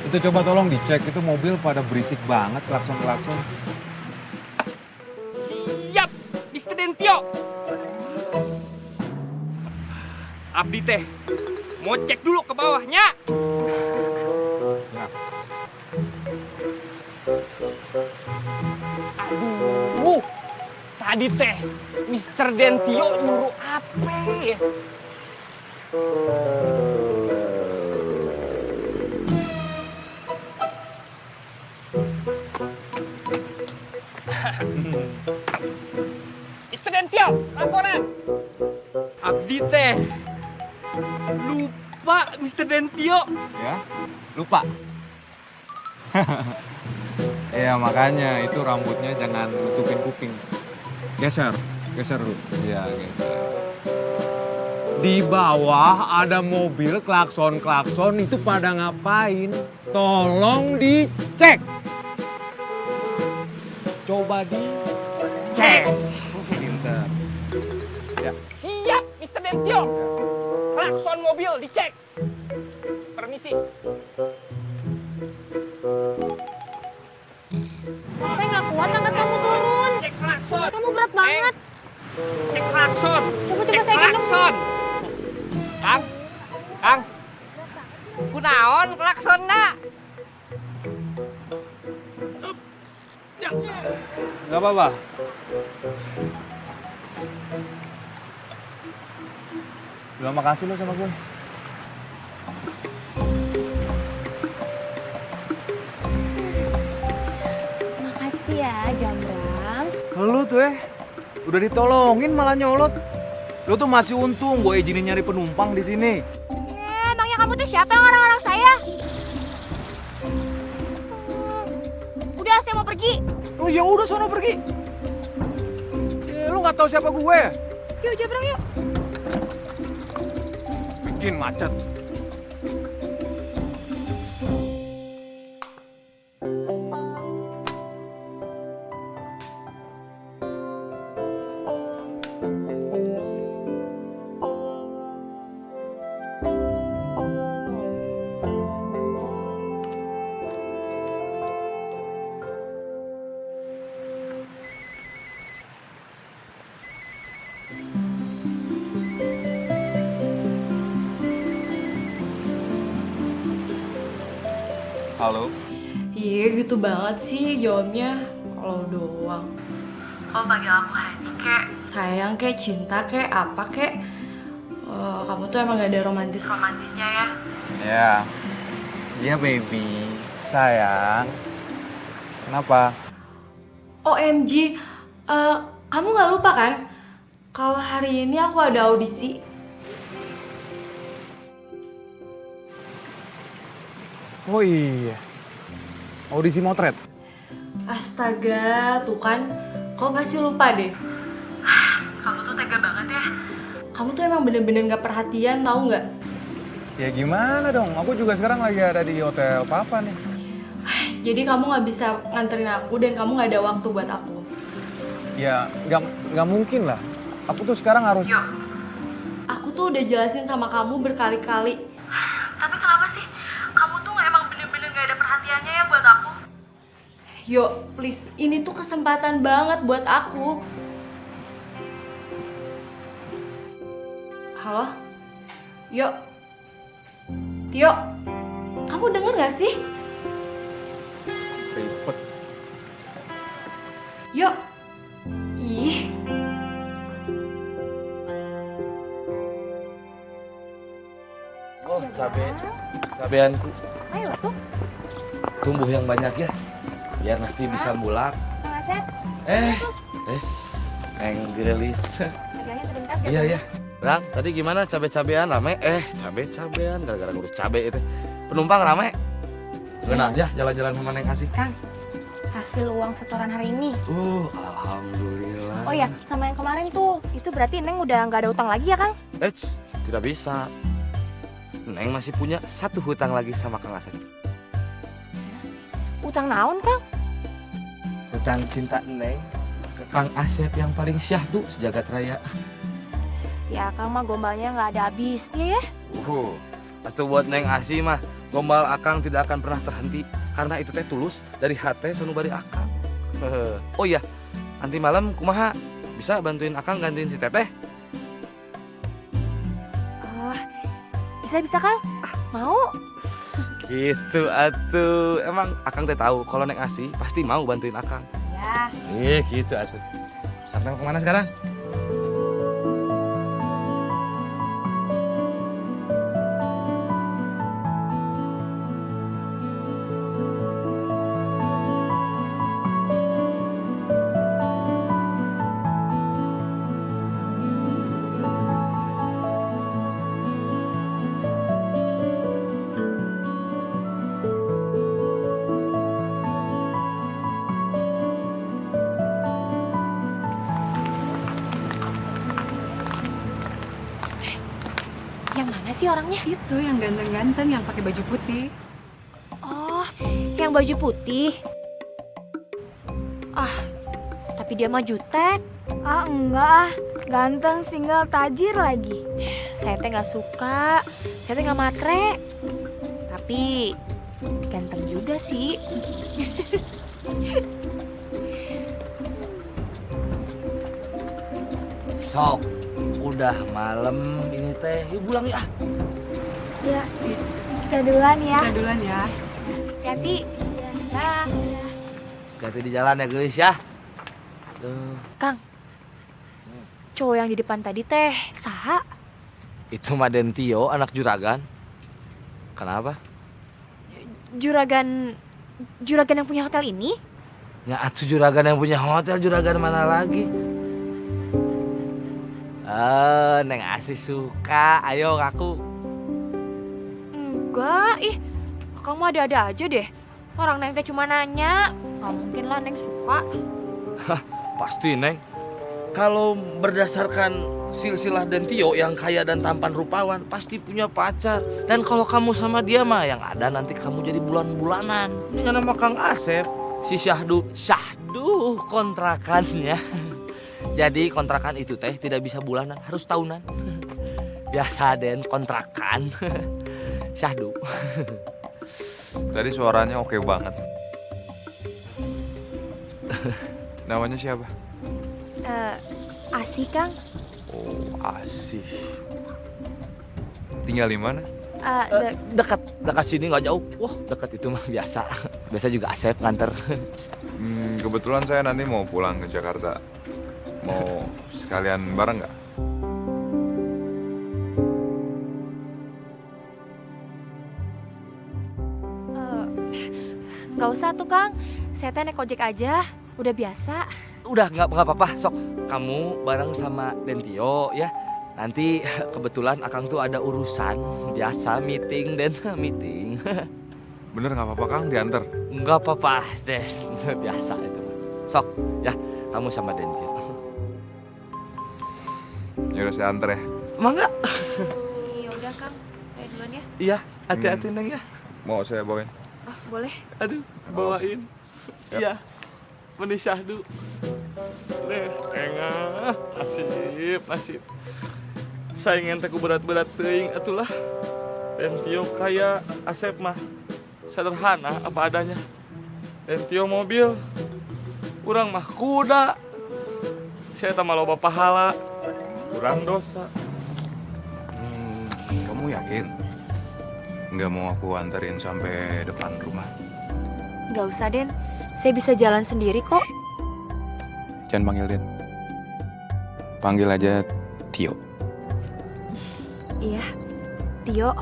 Itu coba tolong dicek, itu mobil pada berisik banget klakson-klakson. Siap, Mr. Dentio. Abdi teh, mau cek dulu ke bawahnya. Ya. Aduh, tadi teh Mr. Dentio nyuruh apa ya? Mr. Dentio, laporan. Abdi teh lupa Mr. Dentio. Ya, lupa. Iya makanya itu rambutnya jangan nutupin kuping. Geser, geser dulu. Iya, geser. Di bawah ada mobil klakson-klakson itu pada ngapain? Tolong dicek. Coba dicek. Pinter. Ya. Siap, Mr. Dentio. Klakson mobil dicek. Permisi. Saya nggak kuat angkat kamu turun. Cek klakson. Kamu berat banget. Cek klakson. Coba Cek saya gendong. klakson. Kang. Kunaon klakson nak? Gak apa-apa. Bilang makasih lo sama gue. Makasih ya, Jambrang. Lu tuh udah ditolongin malah nyolot. Lu tuh masih untung gue izinin nyari penumpang di sini. Emangnya kamu tuh siapa yang orang-orang saya? Udah, saya mau pergi. Oh ya udah sono pergi. Lu nggak tahu siapa gue? Yuk, Jambrang yuk. Bikin macet. Halo. Iya gitu banget sih jawabnya. Kalau doang. Kalau panggil aku Hani kek, sayang kek, cinta kek, apa kek. Kamu tuh emang gak ada romantisnya ya. Ya. Iya baby. Sayang. Kenapa? OMG, kamu gak lupa kan? Kalau hari ini aku ada audisi. Oh iya. Audisi motret. Astaga, tuh kan. Kau pasti lupa deh. Kamu tuh tega banget ya. Kamu tuh emang bener-bener gak perhatian, tahu nggak? Ya gimana dong? Aku juga sekarang lagi ada di hotel Papa nih. Jadi kamu gak bisa nganterin aku dan kamu gak ada waktu buat aku. Ya nggak mungkin lah. Aku tuh sekarang harus. Yuk, aku tuh udah jelasin sama kamu berkali-kali. Tapi kenapa sih? Kamu tuh emang bener-bener gak ada perhatiannya ya buat aku. Yuk, please. Ini tuh kesempatan banget buat aku. Halo? Yuk. Tio, kamu denger gak sih? Ribet. Yuk. Ih. Oh, cabeanku. Ayo tuh. Tumbuh yang banyak ya, biar nanti bisa mulak. Neng Grelis. Pegangnya sebentar. Iya, iya. Rang, tadi gimana cabe-cabean rame? Cabe-cabean gara-gara ngurus cabe itu. Penumpang rame. Gimana aja jalan-jalan sama Neng Asih? Kang, hasil uang setoran hari ini. Alhamdulillah. Oh ya, sama yang kemarin tuh. Itu berarti Neng udah nggak ada utang lagi ya, Kang? Tidak bisa. Neng masih punya satu hutang lagi sama Kang Asep. Utang naon, Kang? Hutang cinta Neng ke Kang Asep yang paling syahdu sejagat raya. Si Akang mah gombalnya nggak ada habisnya ya. Atau buat Neng Asih mah Gombal Akang tidak akan pernah terhenti karena itu teh tulus dari hati sanubari Akang. Oh iya, nanti malam kumaha bisa bantuin Akang gantiin si Teteh? Oh, bisa Kang. Mau? Gitu atuh. Emang Akang teh tahu kalau Neng Asih pasti mau bantuin Akang. Ya. Gitu atuh. Sampai mau kemana sekarang? Yang mana sih orangnya? Itu yang ganteng-ganteng yang pakai baju putih. Oh, yang baju putih. Ah, tapi dia mah jutek. Ah enggak, ganteng, single, tajir lagi. Saya teh nggak suka. Saya teh nggak matre. Tapi ganteng juga sih. Sok, udah malam ini teh, yuk pulang ya. Ya, kita duluan ya. Kita duluan ya. Hati-hati. Dah. Hati di jalan ya guys ya. Tuh. Kang, cowok yang di depan tadi teh saha? Itu mah Dentio, anak juragan. Kenapa? Juragan yang punya hotel ini? Ya atuh juragan yang punya hotel, juragan mana lagi? Neng Asih suka, ayo ngaku. Enggak, ih. Kang mah ada-ada aja deh. Orang Neng teh cuma nanya, nggak mungkin lah Neng suka. Pasti Neng. Kalau berdasarkan silsilah Dentio yang kaya dan tampan rupawan, pasti punya pacar. Dan kalau kamu sama dia mah yang ada nanti kamu jadi bulan-bulanan. Ini kan nama Kang Asep, si Syahdu kontrakannya. Jadi kontrakan itu teh tidak bisa bulanan, harus tahunan. Biasa Den kontrakan. Syahdu. Tadi suaranya oke banget. Namanya siapa? Asih Kang. Oh, Asih. Tinggal di mana? Dekat sini nggak jauh. Wah, dekat itu mah biasa. Biasa juga Asep nganter. Kebetulan saya nanti mau pulang ke Jakarta. Mau sekalian bareng nggak? Nggak usah tuh Kang. Saya teh naik ojek aja. Udah biasa. Udah nggak apa-apa. Sok, kamu bareng sama Dentio ya. Nanti kebetulan Akang tuh ada urusan biasa meeting dan meeting. Bener nggak apa-apa Kang diantar? Nggak apa-apa deh, biasa itu. Sok, ya kamu sama Dentio. Ya udah saya antar ya. Mangga. Ya udah Kang. Saya duluan ya. Iya, hati-hati Neng ya. Mau saya bawain? Oh, boleh. Aduh, bawain. Yap. Iya. Meni Syahdu. Deh, engah, nasib. Saingan teh ku berat-berat teuing atulah. Dentio kaya, Asep mah sederhana apa adanya. Dentio mobil, urang mah kuda. Saya tambah loba pahala, kurang dosa. Kamu yakin? Nggak mau aku anterin sampai depan rumah? Nggak usah Den. Saya bisa jalan sendiri kok. Jangan panggil Den. Panggil aja Tio. Iya, Tio.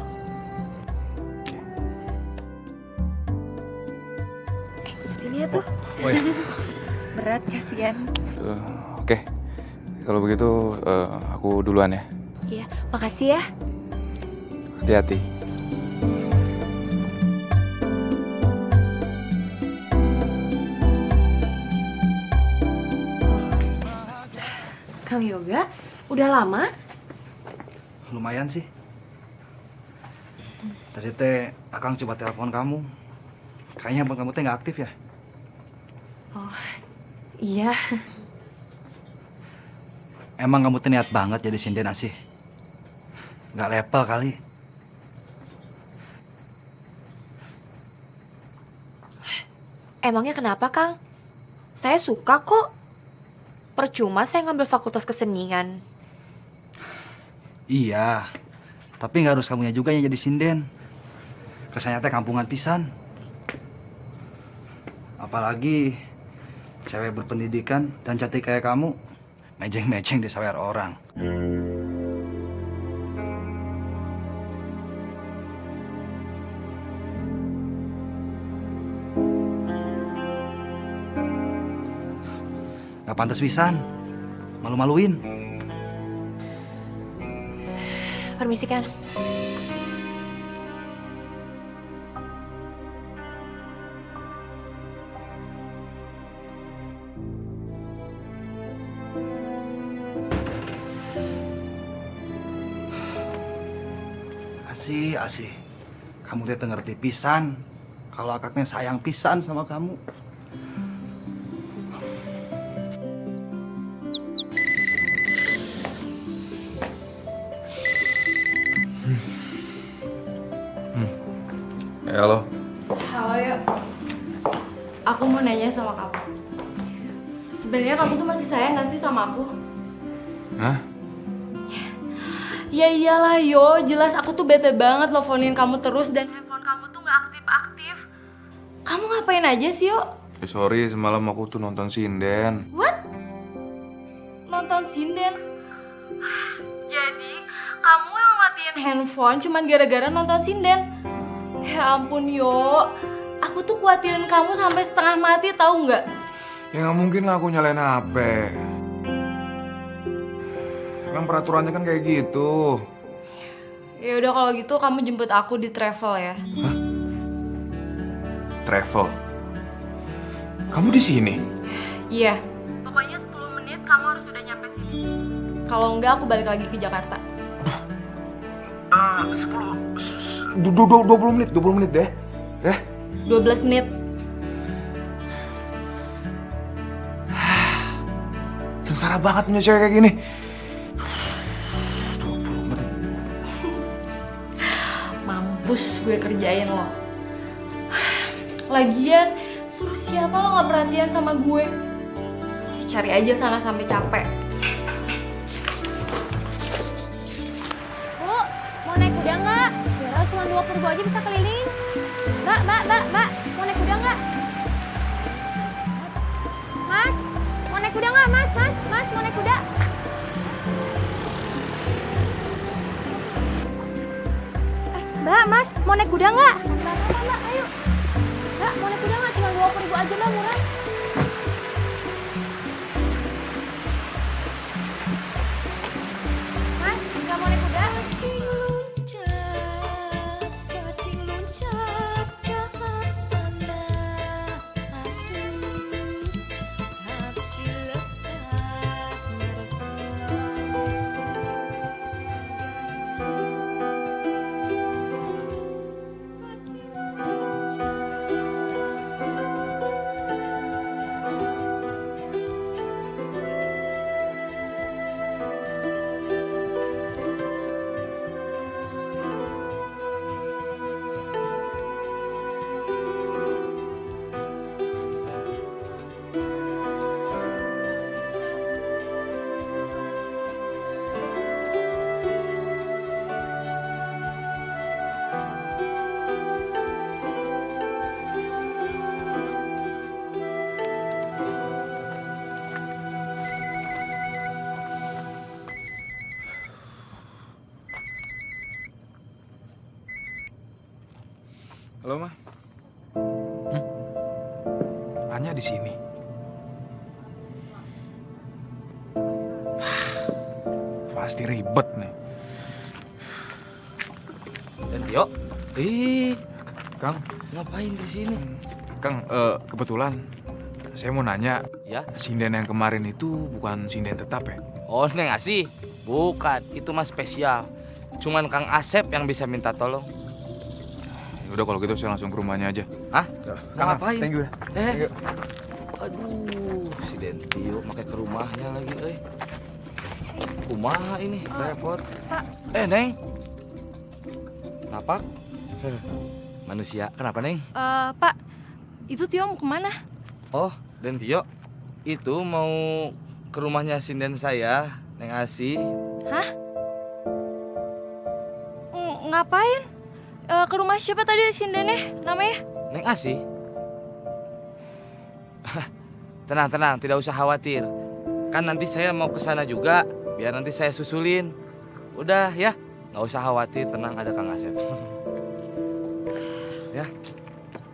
Sini ya tuh. Oh ya. Berat kasihan. Oke. Kalau begitu aku duluan ya. Iya, makasih ya. Hati-hati. Kang Yoga, udah lama? Lumayan sih. Tadi teh Akang coba telepon kamu. Kayaknya abang kamu teh nggak aktif ya? Oh, iya. Emang kamu teh niat banget jadi sinden Asih? Nggak level kali. Emangnya kenapa, Kang? Saya suka kok. Percuma saya ngambil fakultas kesenian. Iya, tapi nggak harus kamunya juga yang jadi sinden. Kesannya teh kampungan pisan. Apalagi cewek berpendidikan dan cantik kayak kamu, mejeng-mejeng disawer orang. Gak pantas pisan, malu-maluin. Permisi, Kan. Asih. Kamu teh ngerti pisan kalau akaknya sayang pisan sama kamu. Halo. Halo ya. Aku mau nanya sama kamu. Sebenarnya kamu tuh masih sayang gak sih sama aku? Hah? Ya iyalah yo, jelas aku tuh bete banget nelfonin kamu terus dan handphone kamu tuh gak aktif-aktif. Kamu ngapain aja sih yo? Sorry, semalam aku tuh nonton sinden. What? Nonton sinden? Jadi kamu yang matiin handphone cuman gara-gara nonton sinden? Ya ampun yo, aku tuh khawatirin kamu sampai setengah mati tahu nggak? Ya nggak mungkin lah aku nyalain HP. Emang peraturannya kan kayak gitu. Ya udah kalau gitu kamu jemput aku di travel ya. Hah? Travel? Kamu di sini? Iya. Pokoknya 10 menit kamu harus udah nyampe sini. Kalau enggak aku balik lagi ke Jakarta. 20 menit deh. 12 menit. Sengsara banget punya cewek kayak gini. Mampus gue kerjain lo. Lagian suruh siapa lo gak perhatian sama gue? Cari aja sana sampai capek. Bu, mau naik kuda nggak? Biar cuma 20.000 aja bisa keliling. Mbak, mau naik kuda nggak? Mas, mau naik kuda nggak? Mas, mau naik kuda? Mbak, Mas, mau naik kuda nggak? Mbak, ayo. Mbak, mau naik kuda nggak? Cuma 20.000 aja, Mbak, murah. Mas, nggak mau naik kuda? Halo, Ma. Anya di sini. Pasti ribet nih. Dan Tio, Kang, ngapain di sini? Kang, kebetulan saya mau nanya, Ya? sinden yang kemarin itu bukan sinden tetap ya? Oh, Neng Asih. Bukan, itu mah spesial. Cuman Kang Asep yang bisa minta tolong. Ya udah kalau gitu saya langsung ke rumahnya aja. Hah? Kang, Ngapain? Thank you. Eh, aduh, si Dentio pakai ke rumahnya lagi, Kumaha ini, repot. Pak. Neng. Kenapa? Manusia, kenapa, Neng? Pak, itu Tio mau kemana? Oh, Den Tio, itu mau ke rumahnya sinden saya, Neng Asi. Hah? Ngapain? Ke rumah siapa tadi sindennya namanya? Neng Asi? Tenang, tidak usah khawatir. Kan nanti saya mau ke sana juga, biar nanti saya susulin. Udah ya, nggak usah khawatir, tenang, ada Kang Asep. Ya.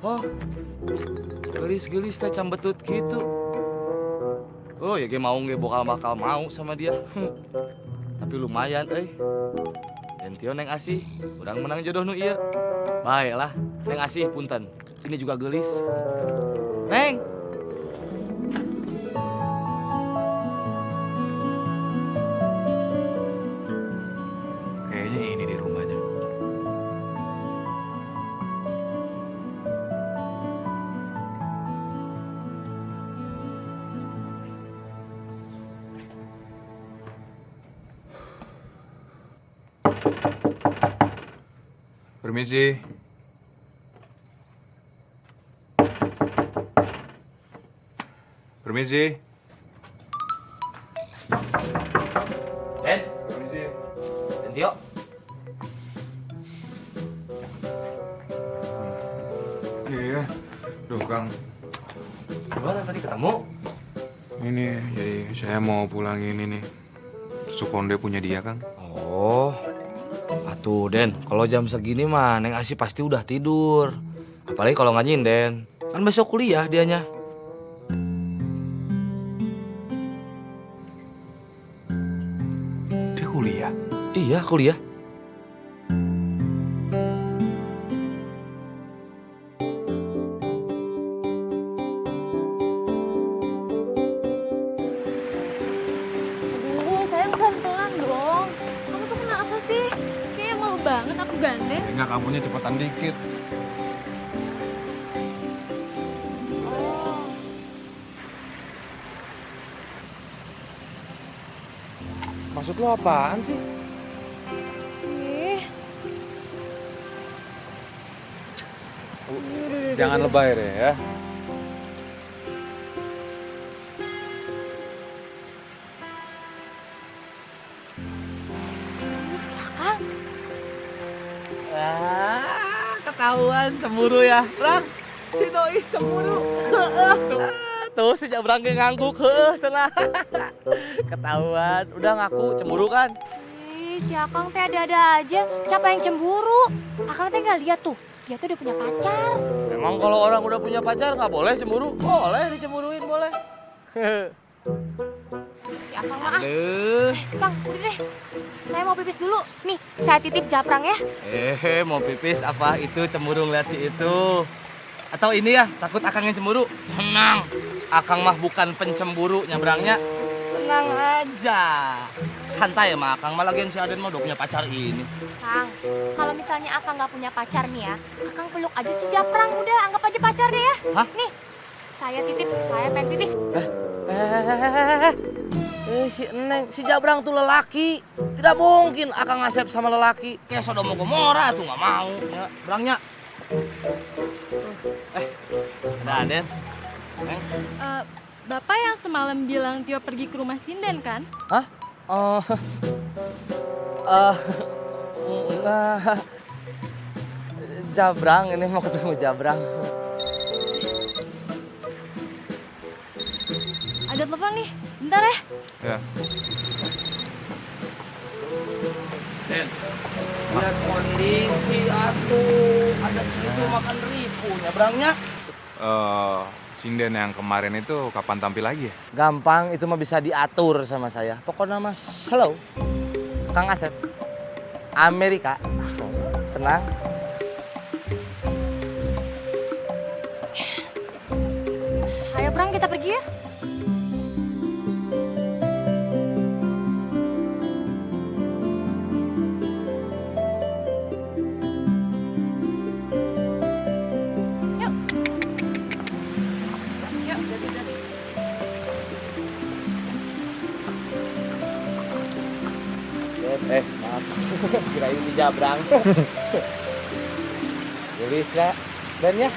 Oh, gelis teh cambetut gitu. Oh ya, mau nggak bakal mau sama dia. Tapi lumayan, Dan Tio Neng Asi, urang menang jodoh nu ieu. Baiklah, Neng Asi punten. Ini juga gelis. Neng. Kayaknya ini di rumahnya. Permisi. Permisi. Den. Permisi. Den Tio. Iya. Duh, Kang. Gimana tadi ketemu? Ini jadi saya mau pulang ini nih. Sukonde punya dia, Kang. Oh. Atuh, Den, kalau jam segini mah Neng Asi pasti udah tidur. Apalagi kalau nggak nyinden. Kan besok kuliah dianya. Dia kuliah. Iya, kuliah. Aduh, sayang pelan-pelan dong. Kamu tuh kenapa sih? Kayaknya malu banget aku gandeng. Enggak, kamunya cepetan dikit. Maksud lo apaan sih? Ih, Jangan lebay deh ya. Terus Akang, Ketahuan cemburu ya, Brang. Si Doi cemburu. Tuh si Jabrang ge ngangguk cenah. Ketahuan, udah ngaku cemburu kan? ih si Akang teh ada-ada aja. Siapa yang cemburu? Akang teh nggak lihat tuh, dia tuh udah punya pacar. Memang kalau orang udah punya pacar nggak boleh cemburu? Boleh dicemburuin, boleh. Si Akang mah Aduh. Kang, udah deh. Saya mau pipis dulu. Nih, saya titip Japrang ya. Mau pipis apa itu cemburu ngeliat si itu? Atau ini ya, takut akangnya cemburu? Tenang, akang mah bukan pencemburu nyabrangnya. Tenang aja. Santai ya mah akang, mah lagian si Aden mah udah punya pacar ini. Kang, kalau misalnya Akang nggak punya pacar nih ya, Akang peluk aja si Japrang. Udah, anggap aja pacar deh ya. Hah? Nih, saya titip, saya pengen pipis. Si Neng, si Jabrang tuh lelaki. Tidak mungkin akang ngasep sama lelaki. Kayak Sodom Gomora tuh nggak mau. Ya, Brangnya. Ada Aden. Neng. Bapak yang semalam bilang Tio pergi ke rumah sinden kan? Hah? Enggak. Jabrang, ini mau ketemu Jabrang. Ada telepon nih, bentar ya. Ya. Den, lihat kondisi atuh. Ada segitu makan ribu nyabrangnya. Sinden yang kemarin itu kapan tampil lagi ya? Gampang, itu mah bisa diatur sama saya. Pokoknya mah slow. Kang Asep, Amerika. Tenang. Ayo Brang, kita pergi ya. Yuk. Yuk, jadi. Maaf. Kirain si Jabrang. Tulis ya. Dan ya.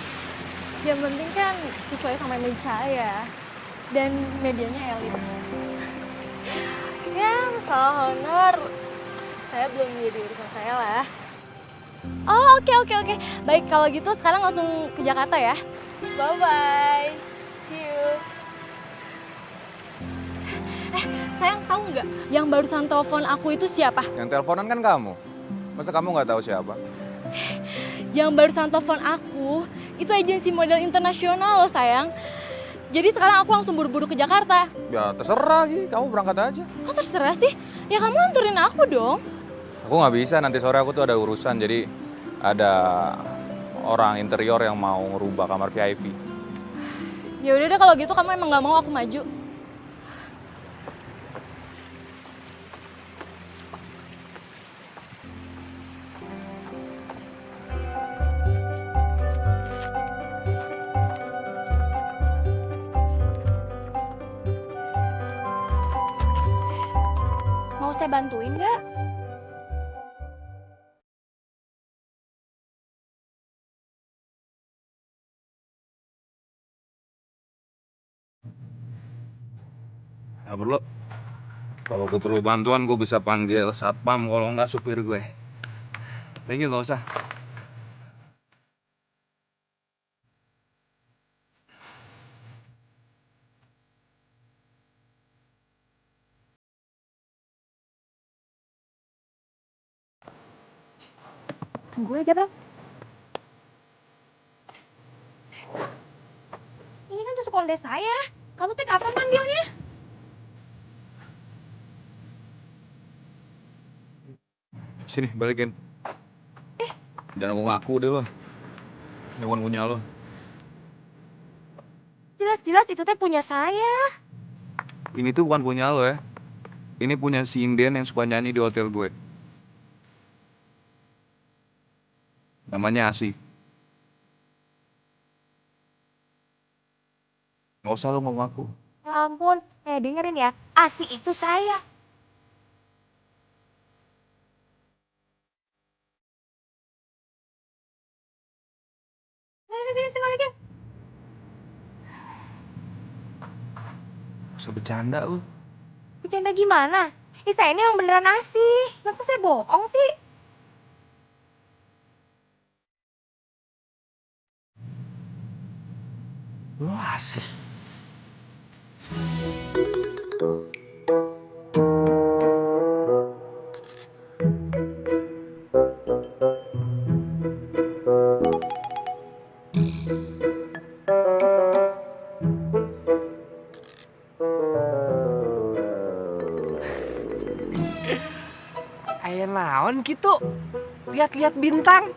Yang penting kan sesuai sama image saya. Dan medianya elit. Ya, masalah honor. Saya belum menjadi urusan saya lah. Oh, oke. Baik, kalau gitu sekarang langsung ke Jakarta ya. Bye-bye. See you. Sayang, tahu nggak yang barusan telepon aku itu siapa? Yang teleponan kan kamu. Masa kamu nggak tahu siapa? Yang barusan telepon aku itu agensi model internasional loh, sayang. Jadi sekarang aku langsung buru-buru ke Jakarta. Ya terserah Gi, kamu berangkat aja. Kok terserah sih? Ya kamu anterin aku dong. Aku nggak bisa, nanti sore aku tuh ada urusan, jadi ada orang interior yang mau ngerubah kamar VIP. Ya udah deh kalau gitu kamu emang nggak mau aku maju. Mau saya bantuin nggak? Nggak perlu. Kalau gue perlu bantuan, gue bisa panggil satpam, kalau nggak supir gue. Thank you, nggak usah. Tunggu aja, Bang. Ini kan tusuk konde saya. Kamu teh kapan manggilnya? Sini, balikin. Jangan ngaku deh lo. Ini bukan punya lo. Jelas-jelas itu teh punya saya. Ini tuh bukan punya lo ya. Ini punya si Indian yang suka nyanyi di hotel gue. Namanya Asi. Nggak usah lo ngomong aku. Ya ampun, dengerin ya. Asi itu saya. Sini, balikin. Nggak usah bercanda lo. Bercanda gimana? Saya ini yang beneran Asi. Kenapa saya bohong sih? Lo Asi. Aya naon gitu? Lihat-lihat bintang.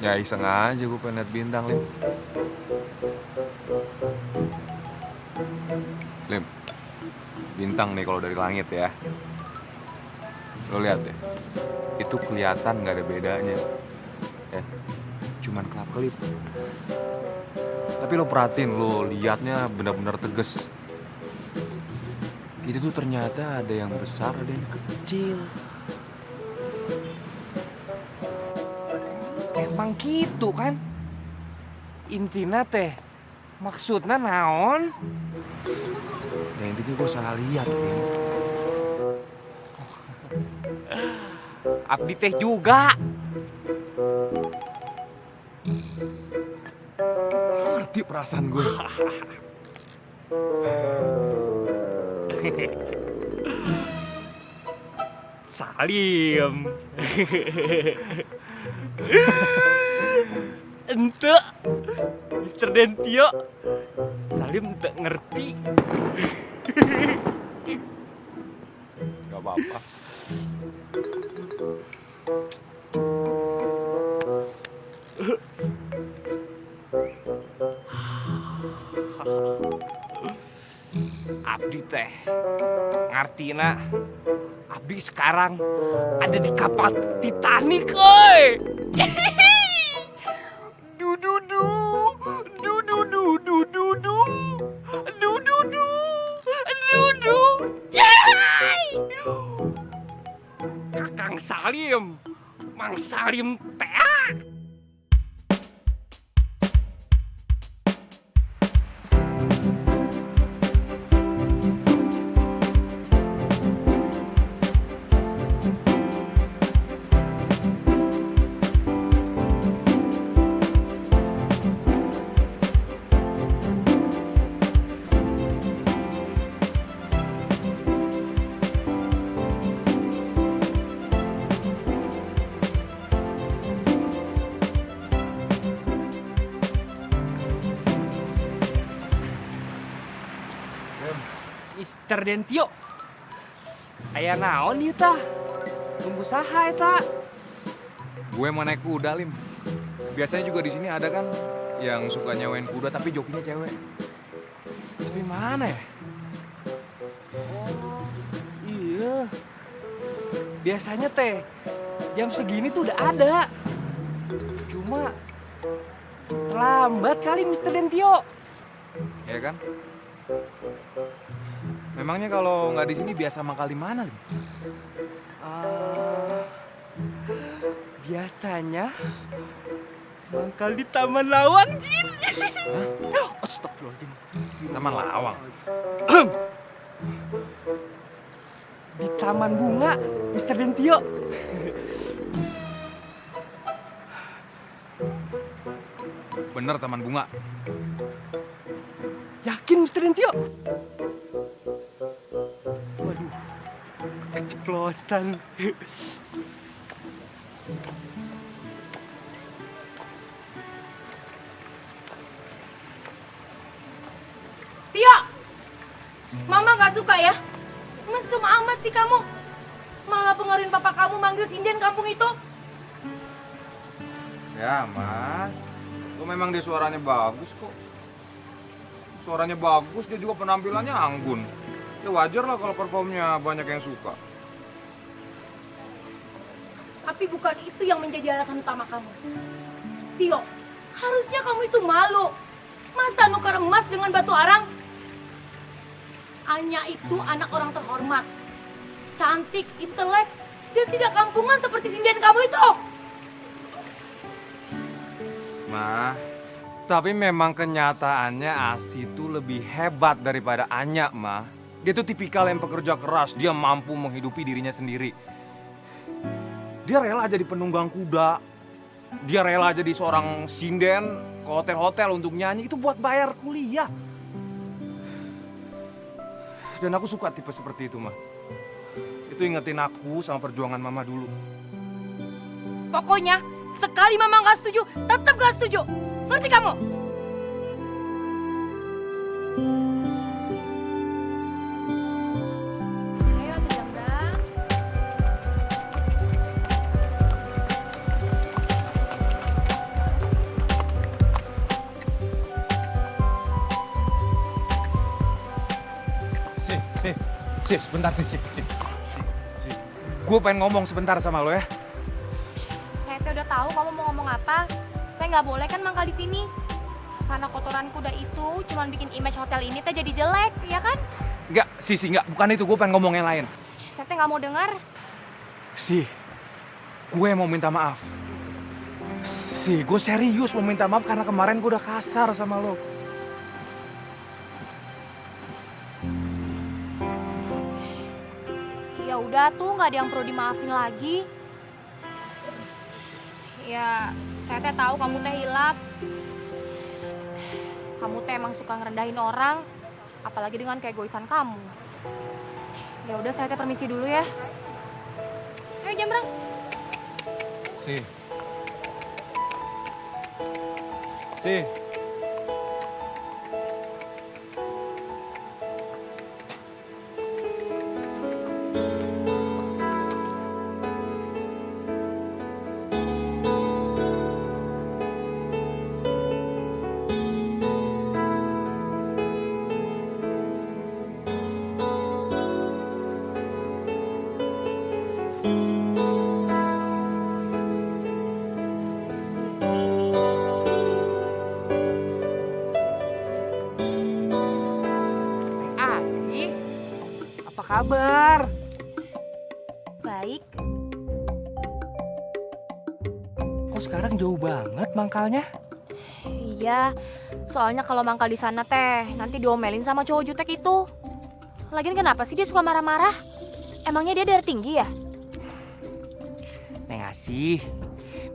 Ya iseng aja gue pengen liat bintang, Lim. Lim, bintang nih kalau dari langit ya. Lo lihat deh, itu kelihatan nggak ada bedanya. Ya, cuman kelap-kelip. Tapi lo perhatiin, lo liatnya benar-benar tegas. Itu tuh ternyata ada yang besar, ada yang kecil. Emang gitu kan? Intina teh maksudnya naon? Ya intinya gue salah lihat, Lim. Abdi teh juga. Ngerti perasaan gue. Salim. Ente Mr. Dentio Salim tak ngerti. Gak apa-apa. Abdi teh ngartina Abdi sekarang ada di kapal Titanic, oi. Du du du du du du du du du du du du du du. Yay! Kakang Salim, Mang Salim teh. Mister Dentio. Aya naon ieu tah? Tunggu saha eta? Gue mau naik kuda, Lim. Biasanya juga di sini ada kan yang suka nyewain kuda tapi jokinya cewek. Tapi mana ya? Oh, iya. Biasanya teh jam segini tuh udah ada. Cuma terlambat kali Mister Dentio. Ya kan? Memangnya kalau nggak di sini biasa mangkal di mana, Lim? Biasanya mangkal di Taman Lawang, Jin. Astagfirullahaladzim. Taman Lawang. Di Taman Bunga, Mister Dentio. Bener Taman Bunga. Yakin Mister Dentio? Waduh, keceplosan. Tio, Mama gak suka ya. Mesum amat sih kamu. Malah pengaruhin papa kamu manggil sinden kampung itu. Ya, Ma. Lo memang dia suaranya bagus kok. Suaranya bagus, dia juga penampilannya anggun. Ya wajar lah kalau performnya banyak yang suka. Tapi bukan itu yang menjadi alasan utama kamu. Tio, harusnya kamu itu malu. Masa nukar emas dengan batu arang? Anya itu anak orang terhormat. Cantik, intelek, dan tidak kampungan seperti sinden kamu itu. Ma, tapi memang kenyataannya Asi itu lebih hebat daripada Anya, Ma. Dia tuh tipikal yang pekerja keras, dia mampu menghidupi dirinya sendiri. Dia rela jadi penunggang kuda. Dia rela jadi seorang sinden ke hotel-hotel untuk nyanyi, itu buat bayar kuliah. Dan aku suka tipe seperti itu, Ma. Itu ingetin aku sama perjuangan Mama dulu. Pokoknya, sekali Mama gak setuju, tetap gak setuju. Ngerti kamu? Ayo, atuh Jamrang. Sebentar, Gue pengen ngomong sebentar sama lo ya. Saya teh udah tahu kamu mau ngomong apa. Saya nggak boleh kan mangkal di sini. Karena kotoran kuda itu cuma bikin image hotel ini teh jadi jelek, ya kan? Enggak, enggak. Bukan itu, gue pengen ngomong yang lain. Saya teh nggak mau dengar. Gue mau minta maaf. Gue serius mau minta maaf karena kemarin gue udah kasar sama lo. Ya udah tuh, nggak ada yang perlu dimaafin lagi. Ya, saya teh tahu kamu teh hilaf. Kamu teh emang suka ngerendahin orang, apalagi dengan keegoisan kamu. Ya udah, saya teh permisi dulu ya. Ayo Jamrang. Asih, apa kabar? Baik. Kok sekarang jauh banget mangkalnya? Iya, soalnya kalau mangkal di sana teh nanti diomelin sama cowok jutek itu. Lagian kenapa sih dia suka marah-marah? Emangnya dia darah tinggi ya? Neng Asih,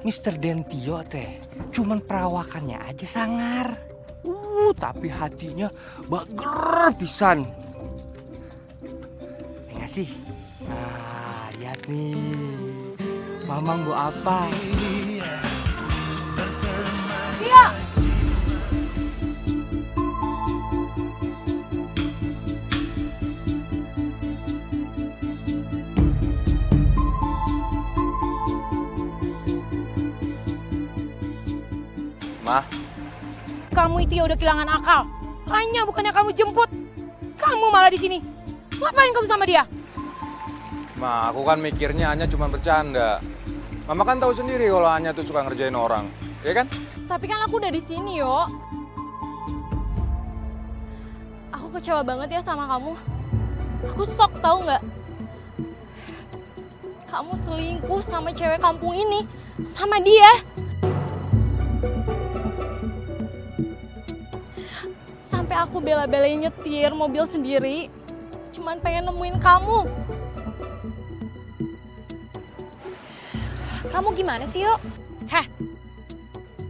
Mister Dentio teh cuman perawakannya aja sangar. Tapi hatinya bager pisan. Neng Asih, nah lihat nih, Mamang bawa apa? Tio! Ma, Kamu itu ya udah kehilangan akal. Hanya bukannya kamu jemput, kamu malah di sini. Ngapain kamu sama dia? Ma, aku kan mikirnya Anya cuma bercanda. Mama kan tahu sendiri kalau Anya tuh suka ngerjain orang, ya kan? Tapi kan aku udah di sini, yo. Aku kecewa banget ya sama kamu. Aku shock tahu nggak? Kamu selingkuh sama cewek kampung ini, sama dia. Sampai aku bela-belain nyetir mobil sendiri, cuman pengen nemuin kamu. Kamu gimana sih, Yo? Heh,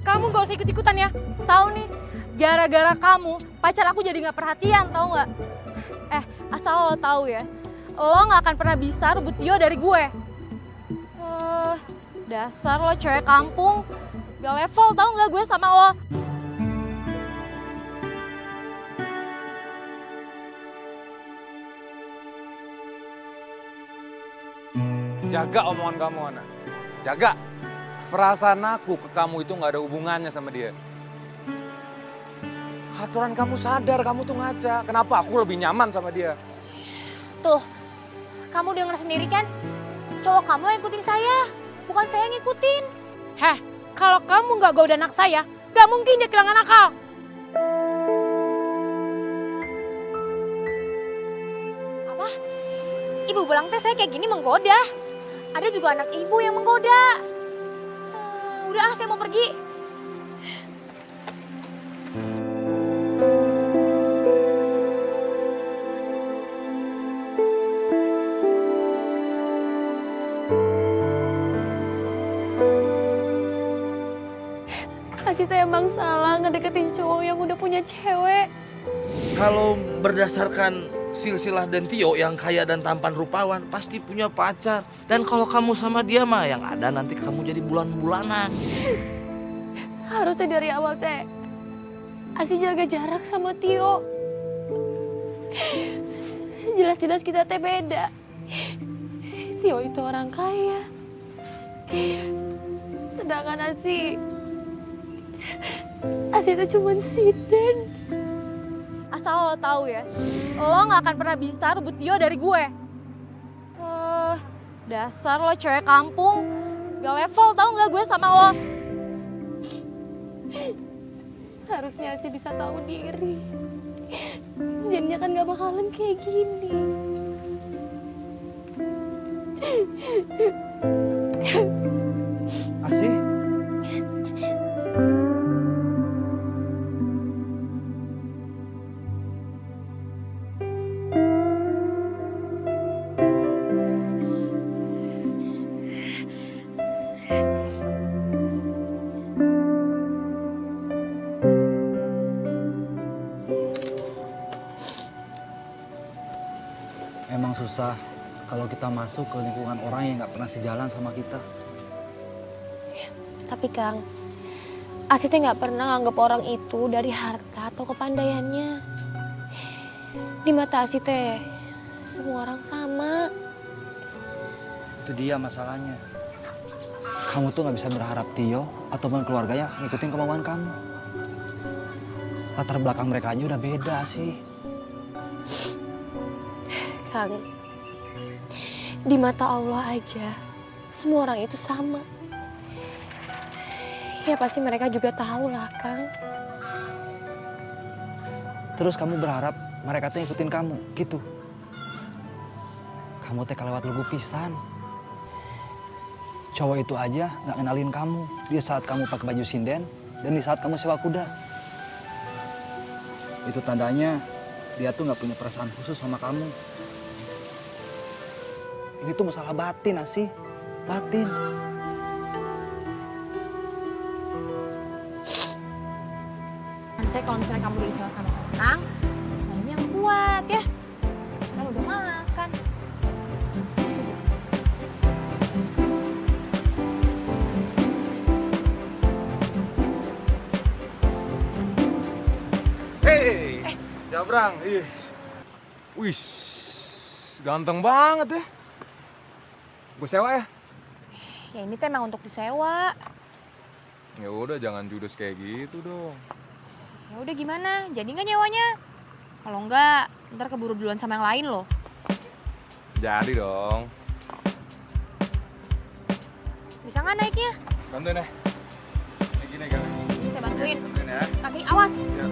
kamu gak usah ikut-ikutan ya. Tahu nih, gara-gara kamu, pacar aku jadi nggak perhatian, tahu nggak? Asal lo tahu ya, lo nggak akan pernah bisa rebut Tio dari gue. Dasar lo cewek kampung, gak level tahu nggak gue sama lo. Jaga omongan kamu, Ana. Jaga. Perasaan aku ke kamu itu nggak ada hubungannya sama dia. Aturan kamu sadar, kamu tuh ngaca. Kenapa aku lebih nyaman sama dia? Tuh, kamu denger sendiri kan? Cowok kamu yang ikutin saya, bukan saya yang ngikutin. Heh, kalau kamu gak goda anak saya, gak mungkin dia kehilangan akal. Apa? Ibu bilang teh saya kayak gini menggoda. Ada juga anak ibu yang menggoda. Udah saya mau pergi. Asita emang salah ngedeketin cowok yang udah punya cewek. Kalau berdasarkan silsilah dan Tio yang kaya dan tampan rupawan pasti punya pacar. Dan kalau kamu sama dia mah yang ada nanti kamu jadi bulan-bulanan. Harusnya dari awal teh Asi jaga jarak sama Tio. Jelas-jelas kita teh beda. Tio itu orang kaya. Sedangkan Asi itu cuma sinden. Asal lo tahu ya, lo gak akan pernah bisa rebut Tio dari gue. Dasar lo cewek kampung, gak level tahu nggak gue sama lo. Harusnya Asi bisa tahu diri. Jadinya kan gak bakalan kayak gini. Asih? Emang susah kalau kita masuk ke lingkungan orang yang nggak pernah sejalan sama kita. Tapi Kang, Asi teh nggak pernah nganggap orang itu dari harta atau kepandaiannya. Di mata Asi teh, semua orang sama. Itu dia masalahnya. Kamu tuh nggak bisa berharap Tio ataupun keluarganya ngikutin kemauan kamu. Latar belakang mereka aja udah beda sih. Kang, di mata Allah aja, semua orang itu sama. Ya pasti mereka juga tahu lah, Kang. Terus kamu berharap mereka tuh ngikutin kamu, gitu. Kamu teh kelewat lugu pisan. Cowok itu aja nggak kenalin kamu di saat kamu pakai baju sinden dan di saat kamu sewa kuda. Itu tandanya dia tuh nggak punya perasaan khusus sama kamu. Ini tuh masalah batin, Asih. Batin. Nanti kalau misalnya kamu udah disewa sama orang, maunya yang kuat ya. Kan udah makan. Hei, Jabrang. Wih, ganteng banget ya. Gue sewa ya? Ya ini tuh emang untuk disewa. Ya udah jangan judes kayak gitu dong. Ya udah gimana? Jadi nggak nyewanya? Kalau nggak, ntar keburu duluan sama yang lain loh. Jadi dong. Bisa nggak naiknya? Bantuin ya. Kayak gini kan. Bisa bantuin. Bantuin ya. Kaki awas. Siap.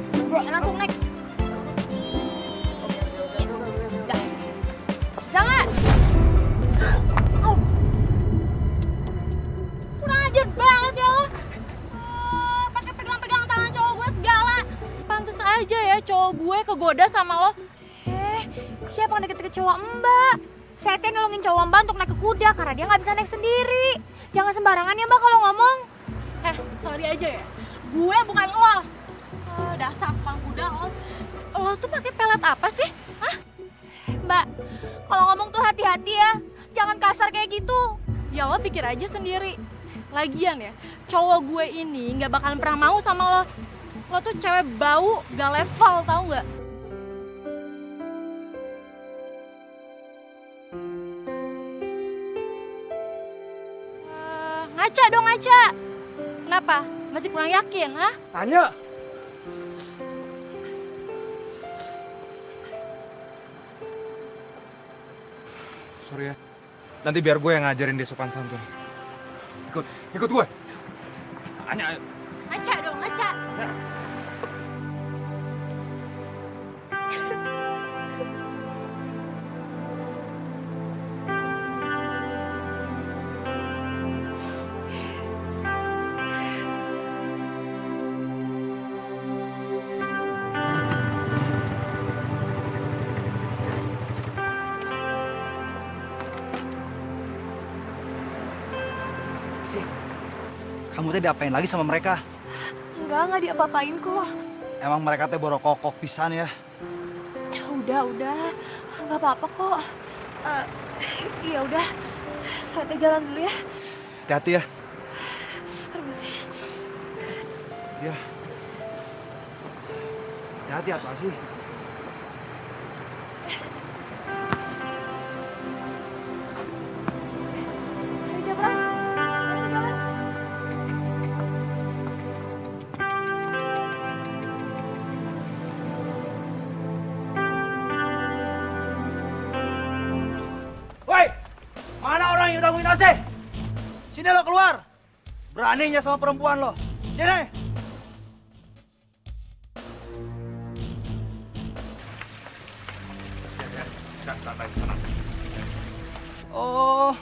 Langsung naik. Dah. Bisa nggak? Oh. Kurang ajar banget ya lo. Pakai pegang-pegang tangan cowok gue segala. Pantes aja ya cowok gue kegoda sama lo. Siapa yang deket-deket cowok Mbak? Saya teh nolongin cowok Mbak untuk naik ke kuda karena dia nggak bisa naik sendiri. Jangan sembarangan ya Mbak kalau ngomong. Sorry aja ya. Gue bukan lo. Dasar pang kuda lo. Lo tuh pakai pelet apa sih? Hah? Mbak, kalau ngomong tuh hati-hati ya. Jangan kasar kayak gitu. Ya lo pikir aja sendiri. Lagian ya, cowok gue ini nggak bakalan pernah mau sama lo. Lo tuh cewek bau, gak level, tau nggak? Ngaca dong, ngaca. Kenapa? Masih kurang yakin, hah? Tanya. Sorry ya. Nanti biar gue yang ngajarin dia sopan santun. Ikut gue. Tanya. Ngaca dong, ngaca. Kamu teh diapain lagi sama mereka? Nggak diapa-apain kok. Emang mereka teh borokokok pisan ya? Udah. Nggak apa-apa kok. Ya udah, saya teh jalan dulu ya. Hati-hati ya. Permisi. Ya. Hati-hati apa sih? Ayo Jabran. Ayo jalan. Woi, mana orang yang udah ngomongin AC? Sini lo keluar. Beraninya sama perempuan lo. Sini. Oh,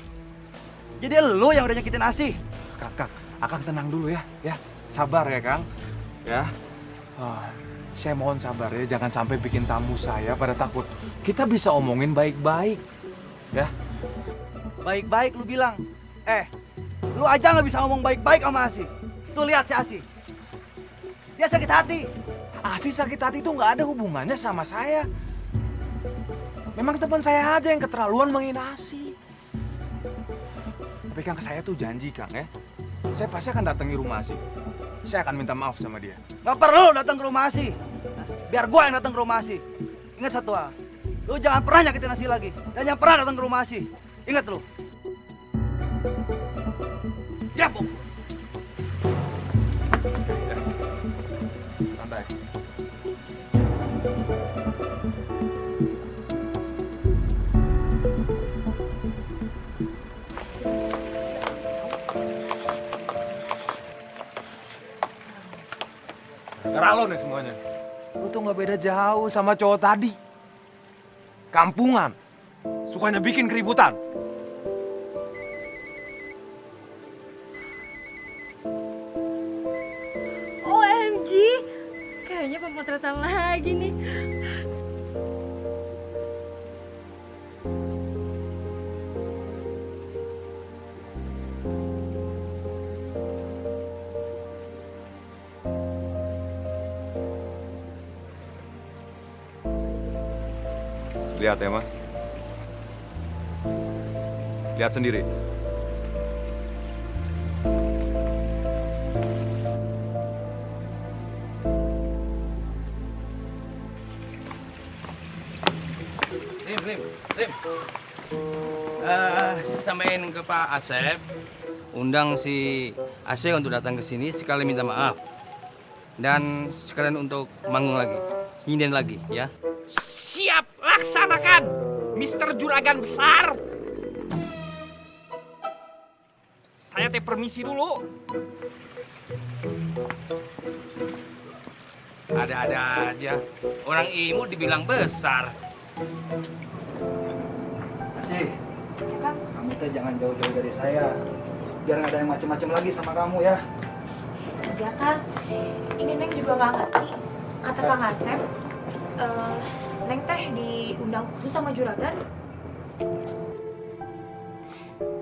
jadi lo yang udah nyakitin Asih? Kak, Akang tenang dulu ya. Ya, sabar ya Kang. Ya. Saya mohon sabar ya, jangan sampai bikin tamu saya pada takut. Kita bisa omongin baik-baik. Ya. Baik-baik lu bilang. Lu aja nggak bisa ngomong baik-baik sama Asih. Tuh lihat si Asih. Dia sakit hati. Asih sakit hati itu nggak ada hubungannya sama saya. Memang teman saya aja yang keterlaluan menghina Asih. Tapi Kang, saya tuh janji Kang ya. Saya pasti akan datangi rumah Asih. Saya akan minta maaf sama dia. Gak perlu datang ke rumah Asih. Biar gua yang datang ke rumah Asih. Ingat satu hal. Lu jangan pernah nyakitin Asih lagi. Dan jangan pernah datang ke rumah Asih. Ingat lu. Ya, Bu. Santai. Gara lo nih semuanya. Lo tuh nggak beda jauh sama cowok tadi. Kampungan. Sukanya bikin keributan. OMG, kayaknya pemotretan lagi nih. Lihat ya, Ma. Lihat sendiri. Rim. Samain ke Pak Asep. undang si Asih untuk datang ke sini sekali minta maaf. Dan sekalian untuk manggung lagi, nyinden lagi ya. Siap, laksanakan, Mister Juragan Besar. Saya teh permisi dulu. Ada-ada aja. Orang imut dibilang besar. Asih, kamu teh jangan jauh-jauh dari saya. Biar nggak ada yang macem-macem lagi sama kamu ya. Iya Kang, ini Neng juga nggak ngerti. Kata Kang Asep, Neng teh diundang khusus sama juragan.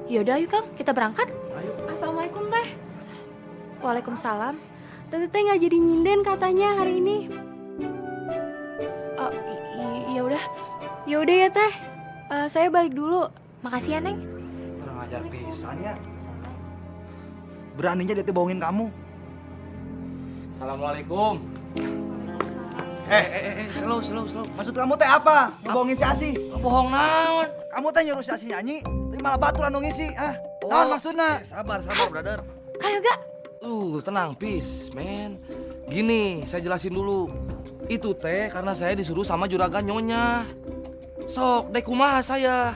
Yaudah ayo Kang, kita berangkat. Ayo. Assalamualaikum teh. Waalaikumsalam. Tete teh nggak jadi nyinden katanya hari ini. Oh, ya udah, ya teh. Saya balik dulu. Makasih ya Neng. Kurang ajar pisannya. Beraninya dia teh bohongin kamu. Assalamualaikum. Slow. Maksud kamu teh apa? Ngebohongin si Asih? Bohong naon? Kamu teh nyuruh si Asih nyanyi, tapi malah baturan dong ngisi. Oh. Naon maksudnya? Sabar, brother. Kak Yoga. Tenang, peace, man. Gini, saya jelasin dulu. Itu teh karena saya disuruh sama juragan Nyonya. Sok, dek kumaha saya.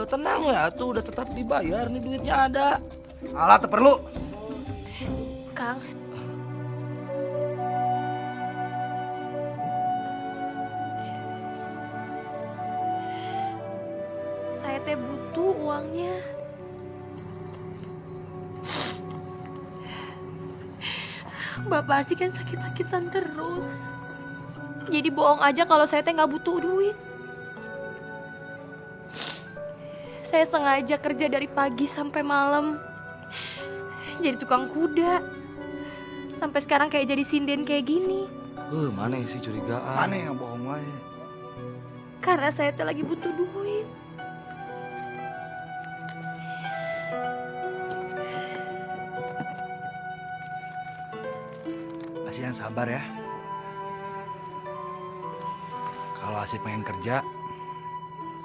Tenang ya, tuh udah tetap dibayar, nih duitnya ada. Alah, teu perlu. Kang. Saya teh butuh uangnya. Bapak Asih kan sakit-sakitan terus. Jadi bohong aja kalau saya teh nggak butuh duit. Saya sengaja kerja dari pagi sampai malam. Jadi tukang kuda. Sampai sekarang kayak jadi sinden kayak gini. Mana sih curigaan? Mana yang bohong wae? Karena saya teh lagi butuh duit. Asih yang sabar ya. Kalau Asih pengen kerja,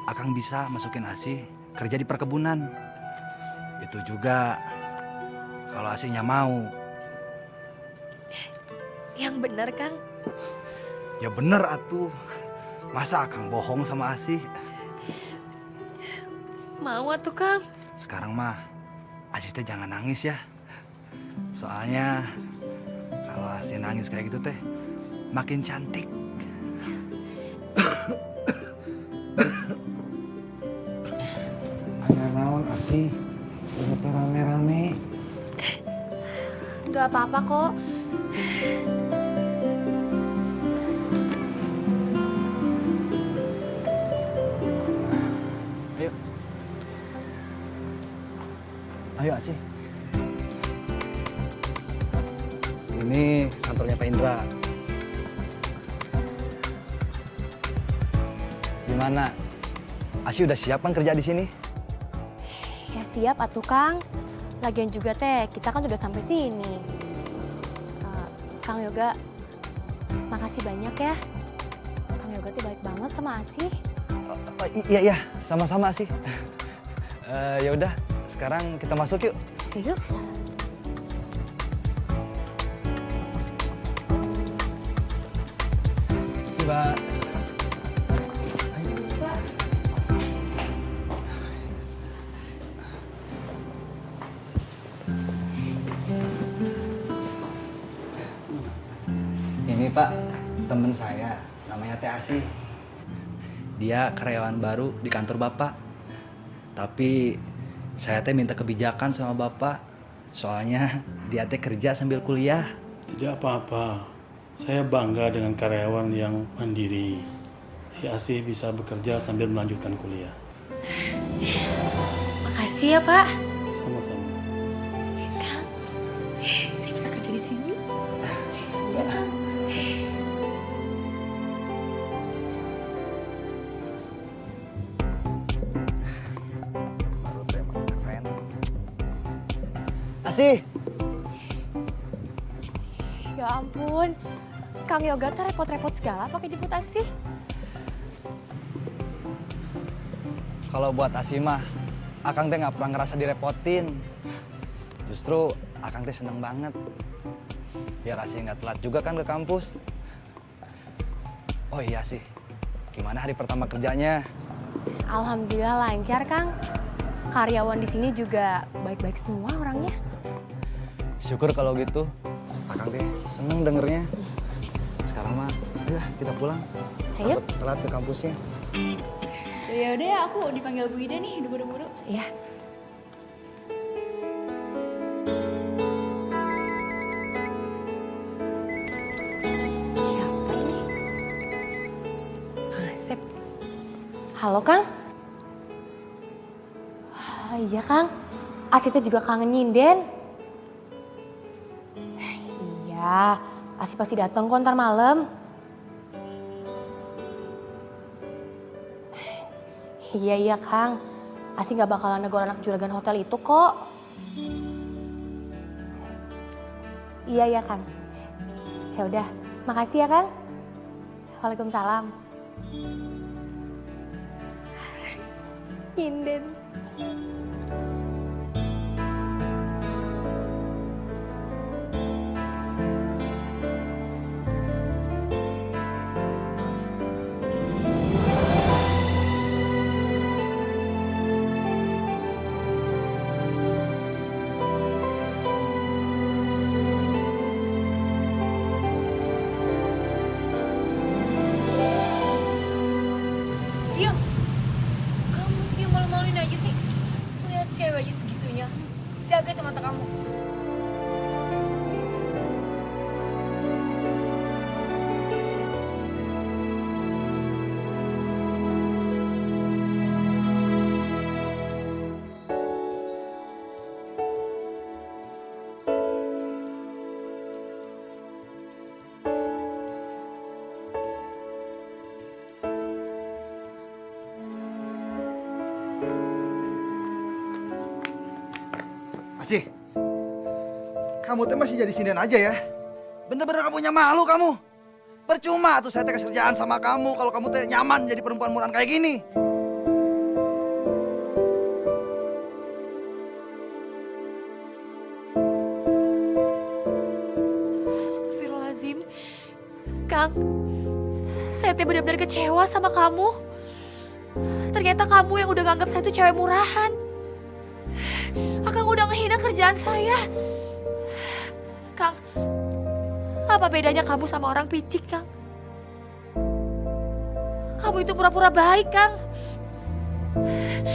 Akang bisa masukin Asih kerja di perkebunan. Itu juga kalau Asihnya mau. Yang benar, Kang. Ya bener atuh. Masa Akang bohong sama Asih? Mau atuh, Kang. Sekarang mah Asih teh jangan nangis ya. Soalnya kalau Asih nangis kayak gitu teh makin cantik. Ada naon Asih? Udah rame-rame. Gak apa-apa kok. Ayo Asih. Ini kantornya Pak Indra. Gimana? Asih udah siap kan kerja di sini? Ya siap atuh, Kang. Lagian juga teh, kita kan udah sampai sini. Kang Yoga, makasih banyak ya. Kang Yoga teh baik banget sama Asih. Iya, sama-sama Asih. Ya udah, sekarang kita masuk yuk. Yuk. Mbak. Ini Pak, temen saya, namanya Teh Asih. Dia karyawan baru di kantor Bapak. Tapi saya teh minta kebijakan sama Bapak. Soalnya dia teh kerja sambil kuliah. Tidak apa-apa. Saya bangga dengan karyawan yang mandiri. Si Asih bisa bekerja sambil melanjutkan kuliah. Makasih ya, Pak. Sama-sama. Kang, saya bisa kerja di sini. Asih. Ya ampun, Kang Yoga tuh repot-repot segala pakai jemput Asih. Kalau buat Asih mah, Akang teh nggak pernah ngerasa direpotin. Justru Akang teh seneng banget. Biar Asih nggak telat juga kan ke kampus. Oh iya sih, gimana hari pertama kerjanya? Alhamdulillah lancar, Kang. Karyawan di sini juga baik-baik semua orangnya. Syukur kalau gitu. Akang teh seneng dengernya. Sekarang mah, ayo kita pulang. Ayo. Takut telat ke kampusnya. Ya udah, aku dipanggil Bu Ida nih, udah buru-buru. Iya. Siapa ini? Sip. Halo, Kang. Iya, Kang. Asih teh juga kangen nyinden. Iya, Asih pasti datang kok ntar malam. Iya Kang, Asih nggak bakalan negor anak juragan hotel itu kok. Iya Kang. Ya udah, makasih ya Kang. Waalaikumsalam. Inden. Cewek aja segitunya. Jaga itu mata kamu. Asih, kamu teh masih jadi sinden aja ya? Bener-bener kamu punya malu kamu. Percuma tuh saya teh kerjaan sama kamu kalau kamu teh nyaman jadi perempuan murahan kayak gini. Astagfirullahaladzim. Kang, saya teh benar-benar kecewa sama kamu. Ternyata kamu yang udah nganggap saya tuh cewek murahan. Akang udah ngehina kerjaan saya. Kang, apa bedanya kamu sama orang picik, Kang? Kamu itu pura-pura baik, Kang.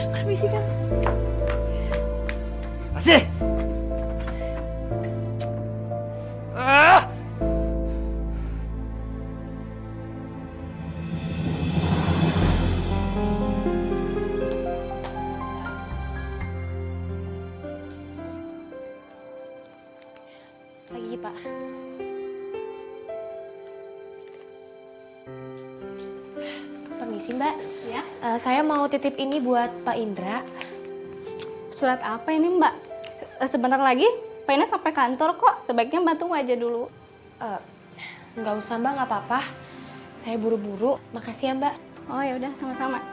Permisi, Kang. Asih! Ah! Pagi, Pak. Permisi, Mbak. Ya. Saya mau titip ini buat Pak Indra. Surat apa ini Mbak? Sebentar lagi Pak Ina sampai kantor kok. Sebaiknya Mbak tunggu aja dulu. Nggak usah Mbak, nggak apa-apa. Saya buru-buru. Makasih ya Mbak. Oh ya udah, sama-sama.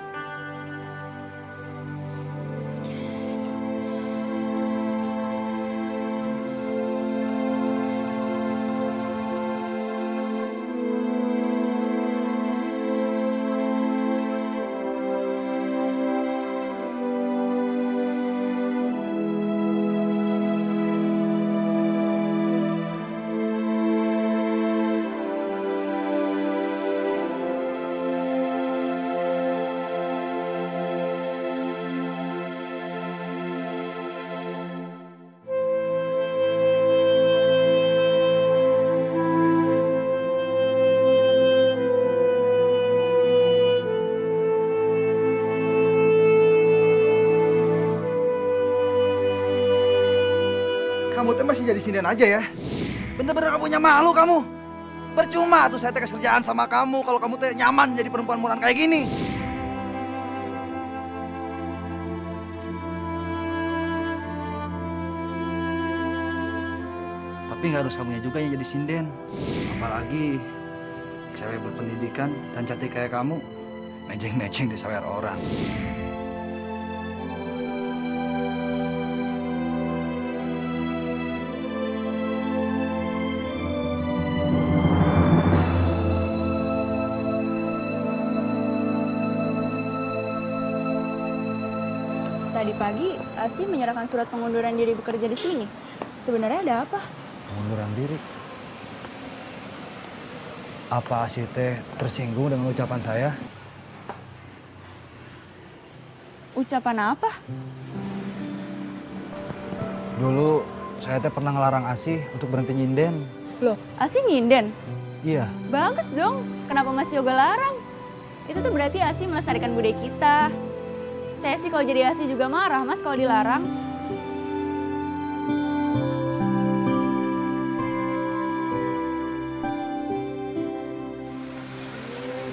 Kamu teh masih jadi sinden aja ya? Bener-bener kamu punya malu kamu. Percuma tuh saya teh kerjaan sama kamu kalau kamu teh nyaman jadi perempuan murahan kayak gini. Tapi nggak harus kamunya juga yang jadi sinden. Apalagi cewek berpendidikan dan cantik kayak kamu, mejeng-mejeng disawer orang. tadi pagi Asi menyerahkan surat pengunduran diri bekerja di sini. Sebenarnya ada apa? Pengunduran diri. Apa Asih teh tersinggung dengan ucapan saya? Ucapan apa? Dulu saya teh pernah ngelarang Asih untuk berhenti nyinden. Loh, Asi nyinden? Iya. Bagus dong. Kenapa Mas Yoga larang? Itu tuh berarti Asi melestarikan budaya kita. Saya sih kalau jadi Asi juga marah, Mas, kalau dilarang.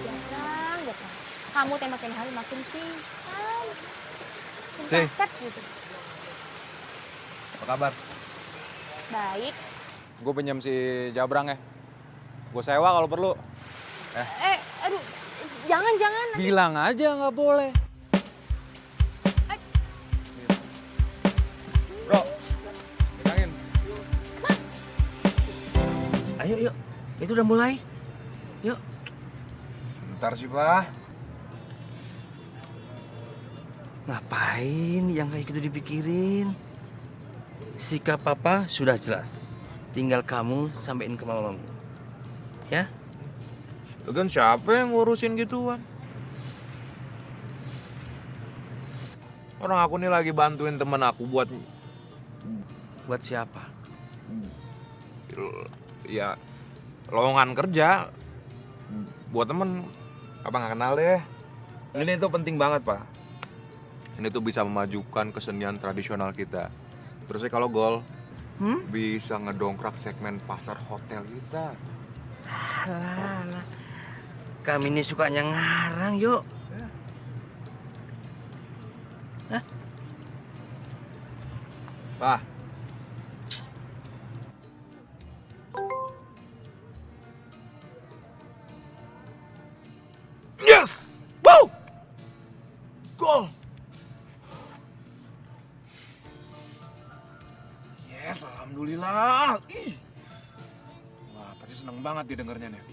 Jatang. Kamu makin hari makin pisan. Sih. Set gitu. Apa kabar? Baik. Gue pinjam si Jabrang ya. Gue sewa kalau perlu. Aduh, jangan. Bilang aja nggak boleh. Bro, pegangin. Ayo, yuk. Itu udah mulai. Yuk. Bentar sih, Pak. Ngapain yang kayak gitu dipikirin? Sikap papa sudah jelas. Tinggal kamu sampein ke mamamu. Ya? Lu kan siapa yang ngurusin gituan? Orang aku nih lagi bantuin temen aku buat... Buat siapa? Ya, lowongan kerja. Buat temen. Apa nggak kenal deh. Ini tuh penting banget, Pak. Ini tuh bisa memajukan kesenian tradisional kita. Terusnya kalau gol, bisa ngedongkrak segmen pasar hotel kita. Alah. Kami ini sukanya ngarang, yuk. Hah? Pak. Yes! Wow! Gol! Yes, alhamdulillah. Ih. Wah, pasti seneng banget didengarnya nih.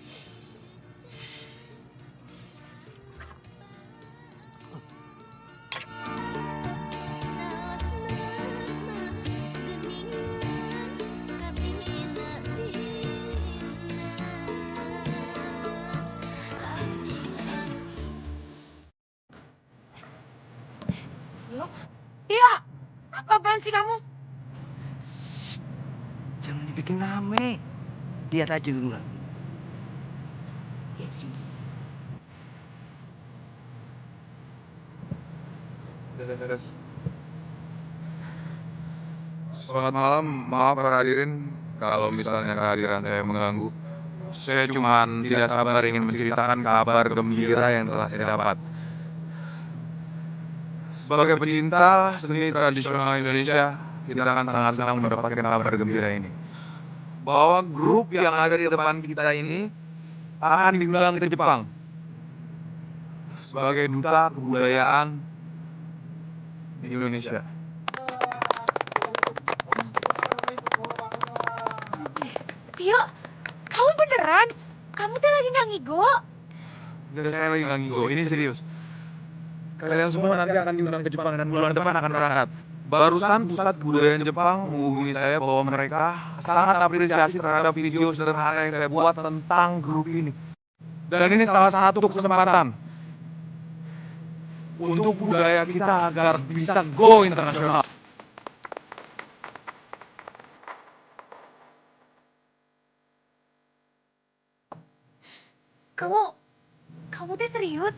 Iya, apa-apaan sih kamu? Jangan dibikin rame. Lihat aja dulu. Selamat malam, maaf para hadirin kalau misalnya kehadiran saya mengganggu. Saya cuma tidak sabar ingin menceritakan kabar gembira yang telah saya dapat. Sebagai pecinta seni tradisional Indonesia, kita akan sangat senang mendapatkan kabar gembira ini. Bahwa grup yang ada di depan kita ini akan diundang ke Jepang sebagai duta kebudayaan di Indonesia. Tio, kamu beneran? Kamu tuh lagi nggak ngigo? Jadi saya lagi nggak ngigo, ini serius. Kalian semua nanti akan diundang ke Jepang dan bulan depan akan berangkat. Barusan pusat kebudayaan Jepang menghubungi saya bahwa mereka sangat apresiasi terhadap video sederhana yang saya buat tentang grup ini. Dan ini salah satu kesempatan untuk budaya kita agar bisa go internasional. Kamu teh serius?